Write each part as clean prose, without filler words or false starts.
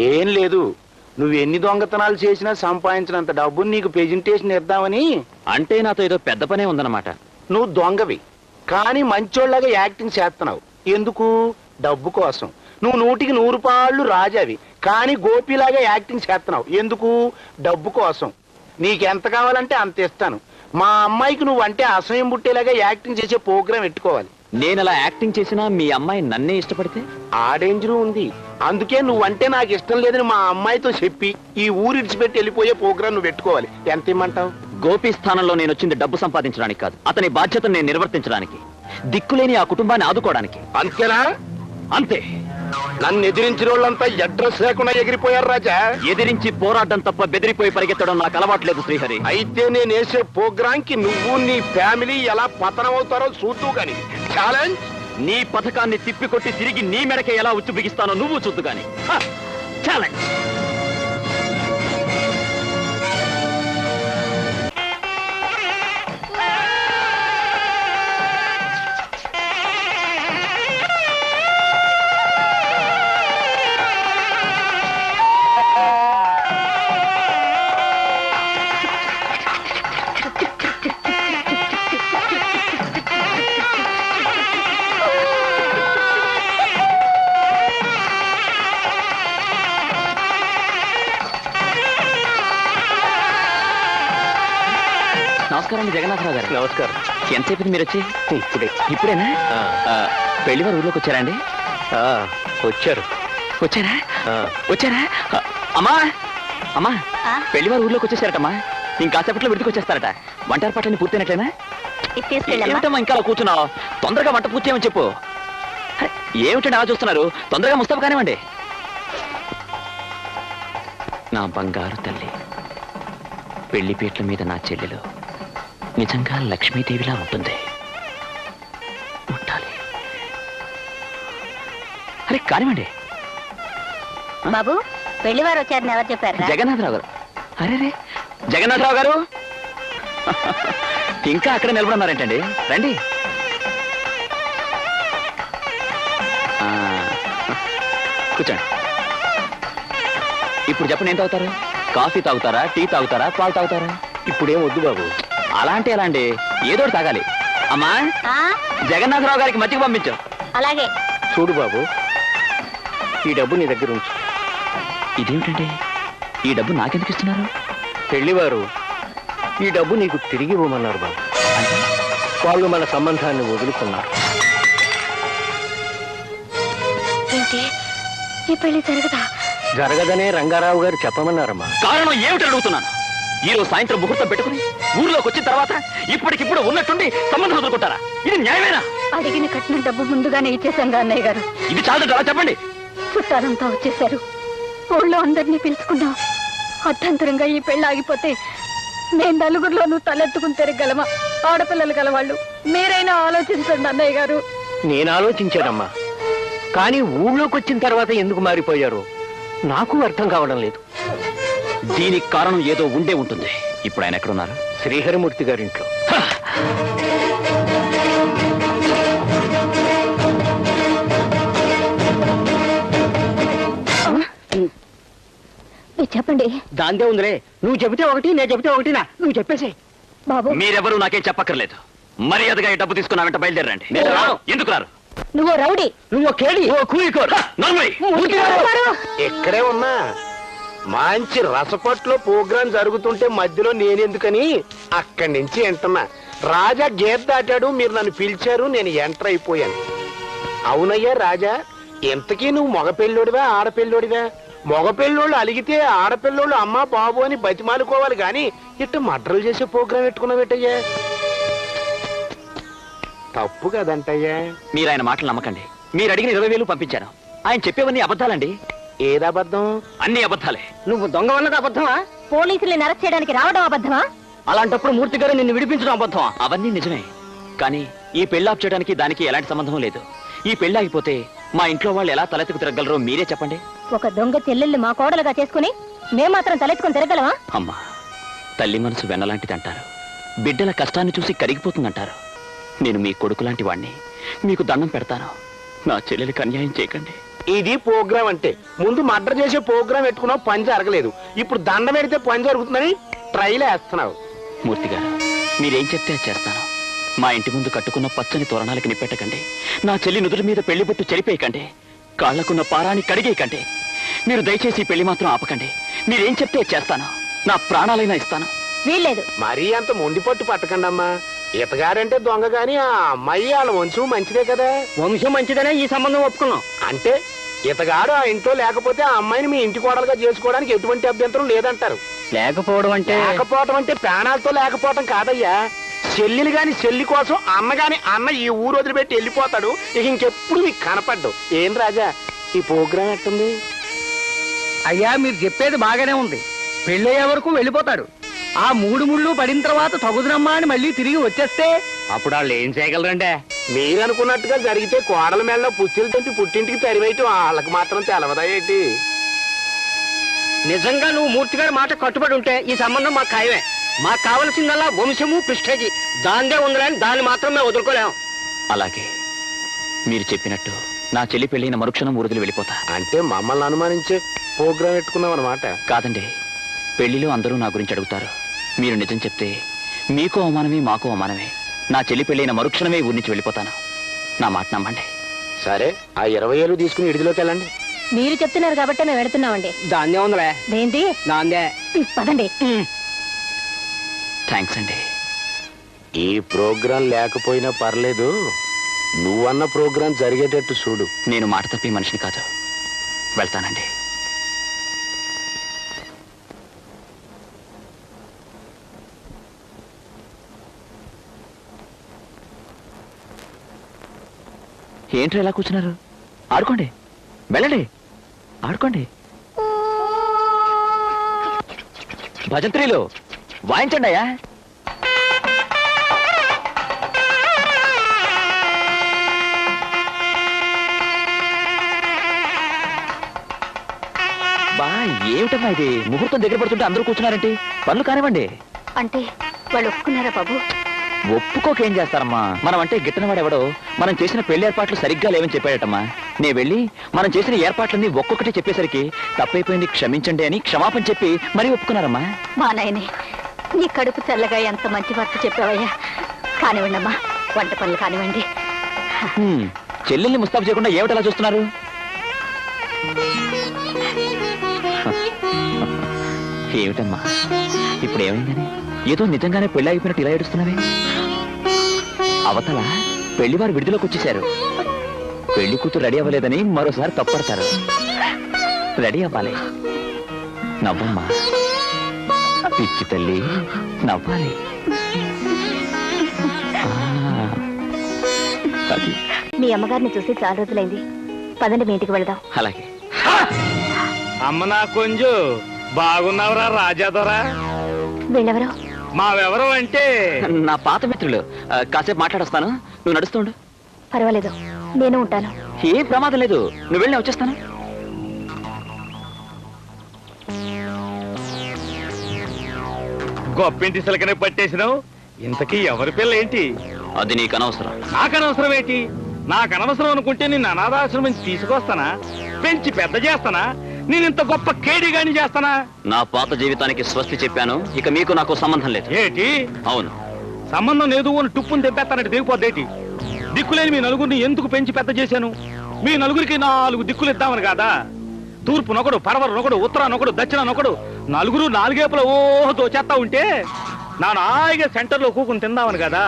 ఏం లేదు, నువ్వు ఎన్ని దొంగతనాలు చేసినా సంపాదించినంత డబ్బుని నీకు ప్రెజెంటేషన్ ఇద్దామని. అంటే నాతో ఏదో పెద్ద పనే ఉందన్నమాట. నువ్వు దొంగవి కానీ మంచోళ్ళగా యాక్టింగ్ చేస్తున్నావు. ఎందుకు? డబ్బు కోసం. నువ్వు 100కి 100 పాళ్ళు రాజావి కానీ గోపిలాగా యాక్టింగ్ చేస్తున్నావు. ఎందుకు? డబ్బు కోసం. నీకెంత కావాలంటే అంత ఇస్తాను. మా అమ్మాయికి నువ్వు అంటే అసహ్యం పుట్టేలాగా యాక్టింగ్ చేసే ప్రోగ్రాం పెట్టుకోవాలి. నేను అలా యాక్టింగ్ చేసినా మీ అమ్మాయి నన్నే ఇష్టపడితే? ఆ డేంజరు ఉంది. అందుకే నువ్వంటే నాకు ఇష్టం లేదని మా అమ్మాయితో చెప్పి ఈ ఊరు ఇడిచిపెట్టి వెళ్ళిపోయే ప్రోగ్రాం నువ్వు పెట్టుకోవాలి. ఎంత ఇమ్మంటావు? గోపి స్థానంలో నేను వచ్చింది డబ్బు సంపాదించడానికి కాదు, అతని బాధ్యతను నేను నిర్వర్తించడానికి, దిక్కులేని ఆ కుటుంబాన్ని ఆదుకోవడానికి. అంతేనా? అంతే. నన్ను ఎదిరించిన వాళ్ళంతా అడ్రస్ లేకుండా ఎగిరిపోయారు రాజా. ఎదిరించి పోరాటం తప్ప బెదిరిపోయి పరిగెత్తడం నాకు అలవాట్లేదు శ్రీహరి. అయితే నేను వేసే ప్రోగ్రాం కి నువ్వు నీ ఫ్యామిలీ ఎలా పతనం అవుతారో చూద్దు గాని. ఛాలెంజ్. నీ పథకాన్ని తిప్పికొట్టి తిరిగి నీ మెడకే ఎలా ఉచ్చు బిగిస్తానో నువ్వు చూద్దు గాని. ఛాలెంజ్. నమస్కారం జగన్నాథరావు గారు. నమస్కారం. ఎంతసేపు మీరు వచ్చి? ఇప్పుడేనా? పెళ్లి వారు ఊర్లోకి వచ్చారా అండి? వచ్చారు. వచ్చారా? అమ్మా అమ్మా, పెళ్లి వారు ఊర్లోకి వచ్చేసారటమ్మా. ఇంకాసేపట్లో విడికి వచ్చేస్తారట. వంట ఏర్పాట్లన్నీ పూర్తయినట్లేనా? ఏమిటమ్మా ఇంకా కూర్చున్నావు? తొందరగా వంట పూర్తి చేయమని చెప్పు. ఏమిటండి అలా చూస్తున్నారు? తొందరగా ముస్తాబు కానివ్వండి. నా బంగారు తల్లి, పెళ్లిపీట్ల మీద నా చెల్లెలు నిజంగా లక్ష్మీదేవిలా ఉంటుంది. ఉండాలి. అరే కానివ్వండి. బాబు, పెళ్లివారు వచ్చారని ఎవరు చెప్పారు? జగన్నాథరావు గారు. అరే జగన్నాథరావు గారు, ఇంకా అక్కడ నిలబడున్నారేంటండి? రండి. కూర్చోండి. ఇప్పుడు చెప్పండి, ఏం తాగుతారు? కాఫీ తాగుతారా, టీ తాగుతారా, పాలు తాగుతారా? ఇప్పుడేం వద్దు బాబు. అలా అంటే ఎలా అండి? ఏదో తాగాలి. అమ్మా, జగన్నాథరావు గారికి మజ్జిగ పంపించు. అలాగే. చూడు బాబు, ఈ డబ్బు నీ దగ్గర ఉంచు. ఇదేమిటండి, ఈ డబ్బు నాకెందుకు ఇస్తున్నారు? పెళ్లివారు ఈ డబ్బు నీకు తిరిగి ఇవ్వమన్నారు బాబు. వాళ్ళు మన సంబంధాన్ని వదులుకున్నారు. ఏంటి, ఈ పెళ్లి జరగదా? జరగదనే రంగారావు గారు చెప్పమన్నారమ్మా. కారణం ఏమిటి అడుగుతున్నాను. ఈ రోజు సాయంత్రం ముహూర్తం పెట్టుకుని ఊర్లోకి వచ్చిన తర్వాత ఇప్పటికిప్పుడు ఉన్నట్టుండి సంబంధం వదులుకుంటారా? ఇది న్యాయమేనా? అడిగిన కట్టిన డబ్బు ముందుగానే ఇచ్చేసాం అన్నయ్య గారు. ఇది చాలు, అలా చెప్పండి. చుట్టాలంతా వచ్చేసారు. ఊళ్ళో అందరినీ పిలుచుకున్నాం. అర్థంతరంగా ఈ పెళ్లి ఆగిపోతే నేను నలుగురిలోనూ తలెత్తుకుని తిరగలమా? ఆడపిల్లలు గలవాళ్ళు. మీరైనా ఆలోచించండి అన్నయ్య గారు. నేను ఆలోచించానమ్మా, కానీ ఊళ్ళోకి వచ్చిన తర్వాత ఎందుకు మారిపోయారు నాకు అర్థం కావడం లేదు. దీనికి కారణం ఏదో ఉండే ఉంటుంది. ఇప్పుడు ఆయన ఎక్కడున్నారు? శ్రీహరిమూర్తి గారింట్లో. చెప్పండి. దాందే ఉందిరే. నువ్వు చెబితే ఒకటి, నేను చెబితే ఒకటినా? నువ్వు చెప్పేసి. బాబు, మీరెవరూ నాకేం చెప్పక్కర్లేదు. మర్యాదగా ఈ డబ్బు తీసుకున్నా వెంట బయలుదేరండి. ఎందుకు రారు? నువ్వు రౌడీ, నువ్వు కేడి, ఎక్కడే ఉన్నా మంచి రసపట్లో ప్రోగ్రాం జరుగుతుంటే మధ్యలో నేనెందుకని అక్కడి నుంచి ఎంటున్నా. రాజా గేట్ దాటాడు, మీరు నన్ను పిలిచారు, నేను ఎంటర్ అయిపోయాను. అవునయ్యా రాజా, ఎంతకీ నువ్వు మగపెళ్ళోడివా ఆడపిల్లోడివా? మగపిల్లోళ్ళు అలిగితే ఆడపిల్లోళ్ళు అమ్మా బాబు అని బతిమాలుకోవాలి గాని ఇట్ట మడ్రలు చేసే ప్రోగ్రాం పెట్టుకున్నావేటయ్యా? తప్పు కదంటయ్యా. మీరు ఆయన మాటలు నమ్మకండి. మీరు అడిగిన 20,000 పంపించాను. ఆయన చెప్పేవన్నీ అబద్ధాలండి. ఏదబద్ధం? అన్ని అబద్ధాలే. నువ్వు దొంగ అన్నది అబద్ధమా? పోలీసుల్ని అరెస్ట్ చేయడానికి రావడం అబద్ధమా? అలాంటప్పుడు మూర్తి గారు నిన్ను విడిపించడం అబద్ధమా? అవన్నీ నిజమే, కానీ ఈ పెళ్లి ఆప్ చేయడానికి దానికి ఎలాంటి సంబంధం లేదు. ఈ పెళ్లి ఆగిపోతే మా ఇంట్లో వాళ్ళు ఎలా తలెత్తుకు తిరగలరో మీరే చెప్పండి. ఒక దొంగ చెల్లెల్ని మా కోడలుగా చేసుకుని మేం మాత్రం తలెత్తుకుని తిరగలమా? అమ్మా, తల్లి మనసు వెన్నలాంటిది అంటారు. బిడ్డల కష్టాన్ని చూసి కరిగిపోతుందంటారు. నేను మీ కొడుకు లాంటి వాణ్ణి. మీకు దండం పెడతాను, నా చెల్లెలికి అన్యాయం చేయకండి. ఇది ప్రోగ్రామ్ అంటే. ముందు మర్డర్ చేసే ప్రోగ్రామ్ పెట్టుకున్నావు, పని జరగలేదు. ఇప్పుడు దండం పెడితే పని జరుగుతుందని ట్రైల్ వేస్తున్నావు. మూర్తి గారు, మీరేం చెప్తే అది చేస్తాను. మా ఇంటి ముందు కట్టుకున్న పచ్చని తోరణాలకి నిప్పెట్టకండి. నా చెల్లి నుదురు మీద పెళ్లి బొట్టు చెరిపేయకండి. కాళ్లకున్న పారాన్ని కడిగేయకండి. మీరు దయచేసి ఈ పెళ్లి మాత్రం ఆపకండి. మీరేం చెప్తే అది చేస్తాను. నా ప్రాణాలైనా ఇస్తాను. వీల్లేదు. మరీ అంత మొండి పట్టు పట్టకండి అమ్మా. ఇతగారంటే దొంగ గాని ఆ అమ్మాయి వాళ్ళ వంశం మంచిదే కదా. వంశం మంచిదనే ఈ సంబంధం ఒప్పుకున్నాం. అంటే ఇతగాడు ఆ ఇంట్లో లేకపోతే ఆ అమ్మాయిని మీ ఇంటి కోడలుగా చేసుకోవడానికి ఎటువంటి అభ్యంతరం లేదంటారు. లేకపోవడం అంటే లేకపోవటం అంటే ప్రాణాలతో లేకపోవటం కాదయ్యా. చెల్లెలు గాని చెల్లి కోసం అన్న గాని అన్న ఈ ఊరు వదిలిపెట్టి వెళ్ళిపోతాడు. ఇక ఇంకెప్పుడు నీకు కనపడ్డు. ఏం రాజా, ఈ ప్రోగ్రాం ఎట్టుంది? అయ్యా మీరు చెప్పేది బాగానే ఉంది. పెళ్ళయ్యే వరకు వెళ్ళిపోతాడు. ఆ 3 ముళ్ళు పడిన తర్వాత తగుదునమ్మా అని మళ్ళీ తిరిగి వచ్చేస్తే అప్పుడు వాళ్ళు ఏం చేయగలరండి? మీరు అనుకున్నట్టుగా జరిగితే కోడల మేళ్ళలో పుచ్చిలు తెంపి పుట్టింటికి తరివేయటం వాళ్ళకి మాత్రం తెలవదా ఏంటి? నిజంగా నువ్వు మూర్తి గారి మాట కట్టుబడి ఉంటే ఈ సంబంధం మాకు ఖాయమే. మాకు కావలసిందల్లా వంశము ప్రిస్టేజీ. దాందే ఉందని దాన్ని మాత్రం మేము వదులుకోలేం. అలాగే మీరు చెప్పినట్టు నా చెల్లి పెళ్ళైన మరుక్షణం ఊరుదిలి వెళ్ళిపోతా. అంటే మమ్మల్ని అనుమానించే ప్రోగ్రాం పెట్టుకున్నాం అన్నమాట. కాదండి, పెళ్లిలో అందరూ నా గురించి అడుగుతారు. మీరు నిజం చెప్తే మీకు అవమానమే, మాకు అవమానమే. నా చెల్లి పెళ్ళైన మరుక్షణమే ఊరి నుంచి వెళ్ళిపోతాను. నా మాట నమ్మండి. సరే, ఆ 20,000 తీసుకుని ఇడిదిలోకి వెళ్ళండి. మీరు చెప్తున్నారు కాబట్టి మేము వెళుతున్నామండి. దాన్నే ఉందిలే. ఏంటి? దాందే. పదండి. థ్యాంక్స్ అండి. ఈ ప్రోగ్రాం లేకపోయినా పర్లేదు, నువ్వన్న ప్రోగ్రాం జరిగేటట్టు చూడు. నేను మాట తప్పి మనిషిని కాదు. వెళ్తానండి. ఏంట్రా ఎలా కూర్చున్నారు? ఆడుకోండి, వెళ్ళండి, ఆడుకోండి. భజంత్రీలు వాయించండి అయ్యా. బా ఏమిటమ్మా ఇది? ముహూర్తం దగ్గర పడుతుంటే అందరూ కూర్చున్నారేంటి? పనులు కానివ్వండి. అంటే వాళ్ళు ఒప్పుకున్నారా బాబు? ఒప్పుకోకేం చేస్తారమ్మా? మనం అంటే గిట్టనవాడెవడో మనం చేసిన పెళ్లి ఏర్పాట్లు సరిగ్గా లేవని చెప్పాడటమ్మా. నే వెళ్ళి మనం చేసిన ఏర్పాట్లన్నీ ఒక్కొక్కటి చెప్పేసరికి తప్పైపోయింది, క్షమించండి అని క్షమాపణ చెప్పి మరీ ఒప్పుకున్నారమ్మా. మా నాయనే, నీ కడుపు చల్లగా ఎంత మంచి వార్త చెప్పావయ్యా. కానివ్వండి అమ్మా, వంట పనులు కానివ్వండి. చెల్లెల్ని ముస్తాబు చేయకుండా ఏమిటలా చూస్తున్నారు? ఏమిటమ్మా ఇప్పుడు ఏమైందని? ఏదో నిజంగానే పెళ్లి అయిపోయినట్టు ఇలా ఏడుస్తున్నావే? అవతల పెళ్లివారు విడుదలకు వచ్చేశారు. పెళ్లి కూతురు రెడీ అవ్వలేదని మరోసారి తప్పడతారు. రెడీ అవ్వాలి. నవ్వమ్మా పిచ్చి తల్లి, నవ్వాలి. అది మీ అమ్మగారిని చూసి చాలా రోజులైంది. పదండి, మీ ఇంటికి వెళదాం. అలాగే. అమ్మ నా కొంచెం బాగున్నావురా రాజాదొరా? వీళ్ళెవరో? మావెవరం అంటే నా పాత మిత్రులు. కాసేపు మాట్లాడొస్తాను, నువ్వు నడుస్తుండు. పర్వాలేదు, నేను ఉంటాను. ఏం ప్రమాదం లేదు, నువ్వు వెళ్ళి వచ్చేస్తాను. గొప్పింటి సిలకనే పట్టేసినావు. ఇంతకీ ఎవరి పిల్ల ఏంటి? అది నీకు అనవసరం. నాకనవసరం ఏంటి? నాకనవసరం అనుకుంటే నిన్ను అనాథాశ్రమం తీసుకొస్తానా? పెంచి పెద్ద చేస్తానా? నేను ఇంత గొప్ప కేడిగాని చేస్తానా? నా పాత జీవితానికి స్వస్తి చెప్పాను. ఇక మీకు నాకు సంబంధం లేదు. ఏంటి అవును, సంబంధం లేదు అని టుప్పుని తెప్పేస్తానంటే దిగిపోద్దేటి? దిక్కులేని మీ నలుగురిని ఎందుకు పెంచి పెద్ద చేశాను? మీ నలుగురికి 4 దిక్కులు ఇద్దామని కాదా? తూర్పునొకడు, పడవరనొకడు, ఉత్తరానొకడు, దక్షిణానొకడు, నలుగురు 4 వైపుల ఓహో దోచేస్తా ఉంటే నా నాయిగా సెంటర్లో కూకుని తిందామని కదా?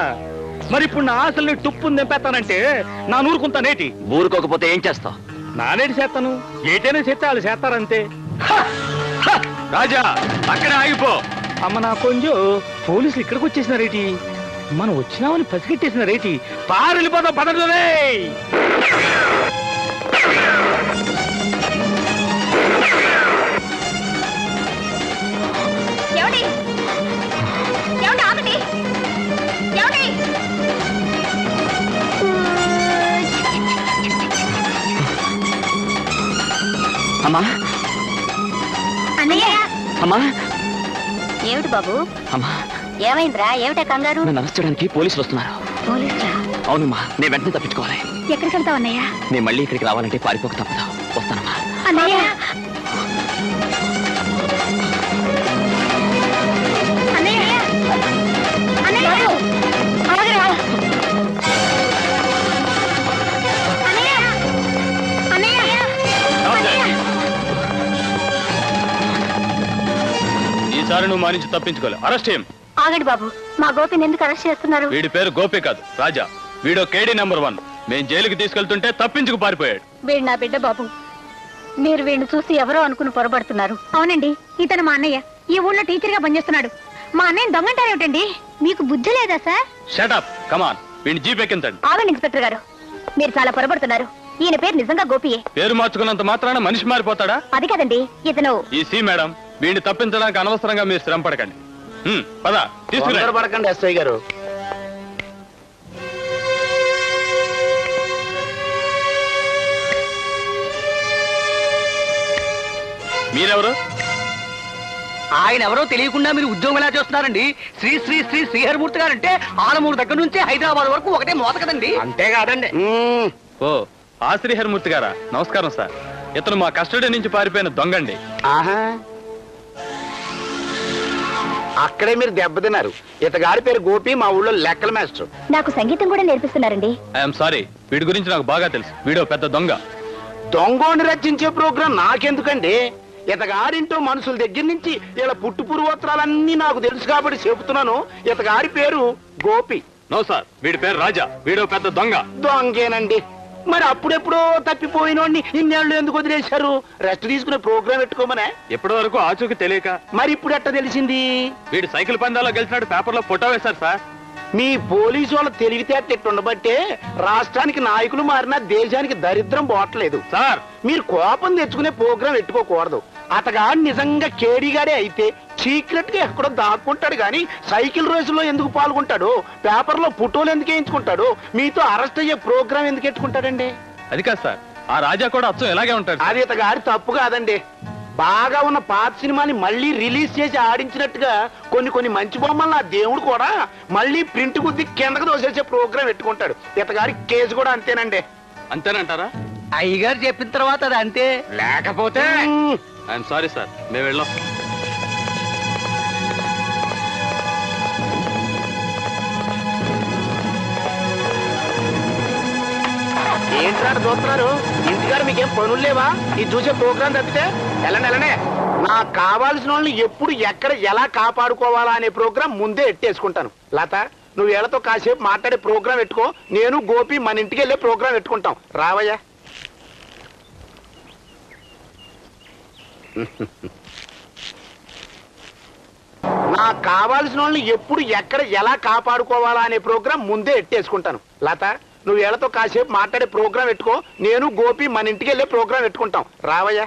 మరి ఇప్పుడు నా ఆశల్ని టుప్పుని తెంపేస్తానంటే నా నూరుకుంటా నేటి? ఊరుకోకపోతే ఏం చేస్తావు? నానేటి చేస్తాను, ఏటైనా చేస్తే వాళ్ళు చేస్తారంతే. రాజా అక్కడే ఆగిపో. అమ్మ నా కొంచెం పోలీసులు ఇక్కడికి వచ్చేసినారేటి? మనం వచ్చినామని పసిగట్టేసినారేటి? పారెళ్ళిపోతాం పదరులే. అమ్మా, అన్నయ్య! అమ్మా, ఏమిటి బాబు? అమ్మా, ఏమైందిరా? ఏమిటా కంగారు? నన్ను అరెస్ట్ చేయడానికి పోలీసులు వస్తున్నారు. పోలీసులా? అవునమ్మా, నేను వెంటనే తప్పించుకోవాలి. ఎక్కడికి వెళ్తావు అన్నయ్య? నేను మళ్ళీ ఇక్కడికి రావాలంటే పారిపోక తప్పదు. వస్తానమ్మా. అన్నయ్య అన్నయ్య అన్నయ్య ఆగరా. అన్నయ్య అన్నయ్య ఈసారి నువ్వు మా నుంచి తప్పించుకోలే. అరెస్ట్ చేయం. ఆగండి బాబు, మా గోపిని ఎందుకు అరెస్ట్ చేస్తున్నారు? వీడి పేరు గోపి కాదు, రాజా. వీడో కేడీ నెంబర్ 1. మేం జైలుకి తీసుకెళ్తుంటే తప్పించుకు పారిపోయాడు. వీడు నా బిడ్డ బాబు. మీరు వీడిని చూసి ఎవరో అనుకుని పొరపడుతున్నారు. అవునండి, ఇతను మా అన్నయ్య. ఈ ఊళ్ళో టీచర్ గా పనిచేస్తున్నాడు. మా అన్నయ్య దొంగంటారేమిటండి? మీకు బుద్ధి లేదా సార్? షట్ అప్, కమాన్. వీడిని జీప్ ఎక్కించండి. ఆగండి ఇన్స్పెక్టర్ గారు, మీరు చాలా పొరపడుతున్నారు. ఈయన పేరు నిజంగా గోపియే. పేరు మార్చుకున్నంత మాత్రాన మనిషి మారిపోతాడా? అది కాదండి, ఇతను ఈ సి మేడం, వీడిని తప్పించడానికి అనవసరంగా మీరు శ్రమ పడకండి. పద, తీసుకురా. పడకండి ఎస్ఐ గారు. మీరెవరు? ఆయన ఎవరో తెలియకుండా మీరు ఉద్యోగం ఎలా చేస్తున్నారండి? శ్రీ శ్రీ శ్రీ శ్రీహరిమూర్తి గారంటే ఆలమూరు దగ్గర నుంచి హైదరాబాద్ వరకు ఒకటే మోత కదండి. అంతేకాదండి. ఓ, ఆ శ్రీహరిమూర్తి గారా? నమస్కారం సార్. ఇతను మా కస్టడీ నుంచి పారిపోయిన దొంగండి. ఆహా, అక్కడే మీరు దెబ్బతిన్నారు. ఇతగాడి పేరు గోపి, మా ఊళ్ళో లెక్కల మాస్టర్. నాకు సంగీతం కూడా నేర్పిస్తున్నారండి. ఐఎమ్ సారీ, వీడి గురించి నాకు బాగా తెలుసు. వీడో పెద్ద దొంగ. దొంగోని రచించే ప్రోగ్రాం నాకెందుకండి? ఇతగాడింటో మనుషుల దగ్గర నుంచి ఇలా పుట్టు పూర్వోత్తరాలన్నీ నాకు తెలుసు కాబట్టి చెబుతున్నాను. ఇతగాడి పేరు గోపి. నో సార్, వీడి పేరు రాజా. వీడో పెద్ద దొంగ. దొంగేనండి. మరి అప్పుడెప్పుడో తప్పిపోయినోడిని ఇన్నేళ్ళు ఎందుకు వదిలేశారు? రెస్ట్ తీసుకునే ప్రోగ్రాం పెట్టుకోమనే. ఎప్పటి వరకు ఆచూకి తెలియక. మరి ఇప్పుడు ఎట్ట తెలిసింది? వీడు సైకిల్ పందాల్లో గెలిచినట్టు పేపర్లో ఫోటో వేశారు సార్. మీ పోలీసు వాళ్ళ తెలివితేటట్టుండబట్టే రాష్ట్రానికి నాయకులు మారినా దేశానికి దరిద్రం పోవట్లేదు. సార్, మీరు కోపం తెచ్చుకునే ప్రోగ్రాం పెట్టుకోకూడదు. అతగాడు నిజంగా కేడీగాడే అయితే సీక్రెట్ గా ఎక్కడో దాక్కుంటాడు గాని సైకిల్ రేసులో ఎందుకు పాల్గొంటాడు? పేపర్లో ఫోటోలు ఎందుకు వేయించుకుంటాడు? మీతో అరెస్ట్ అయ్యే ప్రోగ్రాం ఎందుకు ఎట్టుకుంటాడండి? అది కాదు సార్, ఆ రాజా కూడా అచ్చం ఎలాగే ఉంటాడు. అది ఇతగాడి తప్పు కాదండి. బాగా ఉన్న పాత సినిమాని మళ్ళీ రిలీజ్ చేసి ఆడించినట్టుగా కొన్ని మంచి బొమ్మలు ఆ దేవుడు కూడా మళ్ళీ ప్రింట్ గుద్ది కిందకు దోసేసే ప్రోగ్రాం పెట్టుకుంటాడు. ఇతగాడి కేసు కూడా అంతేనండి. అంతేనంటారా? అయ్యగారు చెప్పిన తర్వాత అది అంతే. లేకపోతే ఐఎమ్ సారీ సార్, మేము వెళ్ళాం. ఏంటాడు చూస్తున్నారు? ఇంటికాడ మీకేం పనులు లేవా? ఇది చూసే ప్రోగ్రాం తప్పితే వెళ్ళనే. నాకు కావాల్సిన వాళ్ళని ఎప్పుడు ఎక్కడ ఎలా కాపాడుకోవాలా అనే ప్రోగ్రాం ముందే ఎట్టేసుకుంటాను. లత, నువ్వు వీళ్ళతో కాసేపు మాట్లాడే ప్రోగ్రాం పెట్టుకో. నేను గోపి మన ఇంటికి వెళ్ళే ప్రోగ్రాం పెట్టుకుంటాం. రావయ్యా. నాకు కావాల్సిన వాళ్ళని ఎప్పుడు ఎక్కడ ఎలా కాపాడుకోవాలా అనే ప్రోగ్రాం ముందే ఎట్టేసుకుంటాను. లత, నువ్వు వీళ్ళతో కాసేపు మాట్లాడే ప్రోగ్రాం పెట్టుకో. నేను గోపి మన ఇంటికి వెళ్ళే ప్రోగ్రాం పెట్టుకుంటాం. రావయ్యా.